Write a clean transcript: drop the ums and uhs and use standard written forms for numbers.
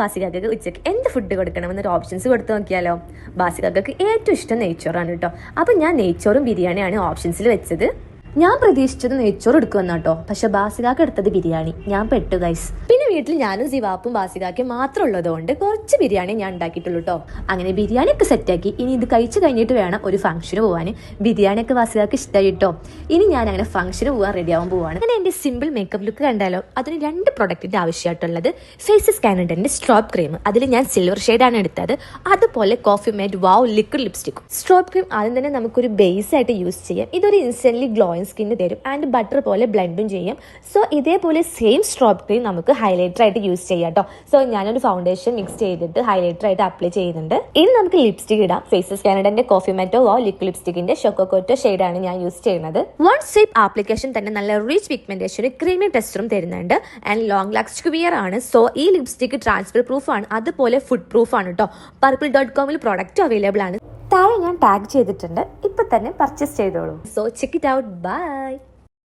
ബാസികാക്കക്ക് ഉച്ചയ്ക്ക് എന്ത് food കൊടുക്കണമെന്നൊരു options കൊടുത്തു നോക്കിയാലോ. ബാസികാക്കക്ക് ഏറ്റവും ഇഷ്ടം നെയ്ച്ചോറാണ് കേട്ടോ. അപ്പം ഞാൻ നെയ്ച്ചോറും ബിരിയാണിയാണ് ഓപ്ഷൻസിൽ വെച്ചത്. ഞാൻ പ്രതീക്ഷിച്ചത് നെയ്ച്ചോറ് എടുക്കുമെന്ന കേട്ടോ, പക്ഷെ ബാസികാക്ക എടുത്തത് ബിരിയാണി. ഞാൻ പെട്ടു ഗൈസ്. പിന്നെ വീട്ടിൽ ഞാനും സിവാപ്പും ബാസികാക്കും മാത്രം ഉള്ളതുകൊണ്ട് കുറച്ച് ബിരിയാണി ഞാൻ ഉണ്ടാക്കിയിട്ടുള്ളൂ കേട്ടോ. അങ്ങനെ ബിരിയാണിയൊക്കെ സെറ്റാക്കി. ഇനി ഇത് കഴിച്ചു കഴിഞ്ഞിട്ട് വേണം ഒരു ഫംഗ്ഷന് പോകാൻ. ബിരിയാണിയൊക്കെ ബാസികാക്ക് ഇഷ്ടമായി കേട്ടോ. ഇനി ഞാൻ അങ്ങനെ ഫംഗ്ഷന് പോകാൻ റെഡി ആവാൻ പോവാണ്. അങ്ങനെ എൻ്റെ സിമ്പിൾ മേക്കപ്പ് ലുക്ക് കണ്ടാലോ. അതിന് 2 പ്രൊഡക്റ്റിൻ്റെ ആവശ്യമായിട്ടുള്ളത് ഫേസ് സ്കാനറിൻ്റെ സ്ട്രോബ് ക്രീം, അതിൽ ഞാൻ സിൽവർ ഷെയ്ഡാണ് എടുത്തത്. അതുപോലെ കോഫി മേഡ് വാവ് ലിക്വിഡ് ലിപ്സ്റ്റിക്കും. സ്ട്രോബ് ക്രീം ആദ്യം തന്നെ നമുക്കൊരു ബേസ് ആയിട്ട് യൂസ് ചെയ്യാം. ഇതൊരു ഇൻസ്റ്റന്റ്ലി ഗ്ലോയിങ് സ്കിന്ന് തരും ആൻഡ് ബട്ടർ പോലെ ബ്ലെൻഡും ചെയ്യും. സോ ഇതേപോലെ സെയിം സ്ട്രോബ് ക്രീം നമുക്ക് ഹൈലൈറ്റർ ആയിട്ട് യൂസ് ചെയ്യാം കേട്ടോ. സോ ഞാനൊരു ഫൗണ്ടേഷൻ മിക്സ് ചെയ്തിട്ട് ഹൈലൈറ്റർ ആയിട്ട് അപ്ലൈ ചെയ്യുന്നുണ്ട്. ഇനി നമുക്ക് ലിപ്സ്റ്റിക് ഇടാം. ഫേസസ് കാനഡന്റെ കോഫി മാറ്റോ ലിക്വിഡ് ലിപ്സ്റ്റിക്കിന്റെ ഷൊക്കോക്കോറ്റോ ഷെയ്ഡാണ് ഞാൻ യൂസ് ചെയ്യുന്നത്. വൺ സ്വീപ്പ് ആപ്ലിക്കേഷൻ തന്നെ നല്ല റിച്ച് പിഗ്മെന്റേഷനും ക്രീമി ടെക്സ്ചറും തരുന്നുണ്ട് ആൻഡ് ലോങ് ലാസ്റ്റിംഗ് വിയർ ആണ്. സോ ഈ ലിപ്സ്റ്റിക് ട്രാൻസ്ഫർ പ്രൂഫ് ആണ്, അതുപോലെ ഫുഡ് പ്രൂഫ് ആണ് കേട്ടോ. purple.com പ്രോഡക്റ്റ് അവൈലബിൾ ആണ്. താഴെ ഞാൻ ടാഗ് ചെയ്തിട്ടുണ്ട്. ഇപ്പൊ തന്നെ പർച്ചേസ് ചെയ്തോളൂ. So check it out. By.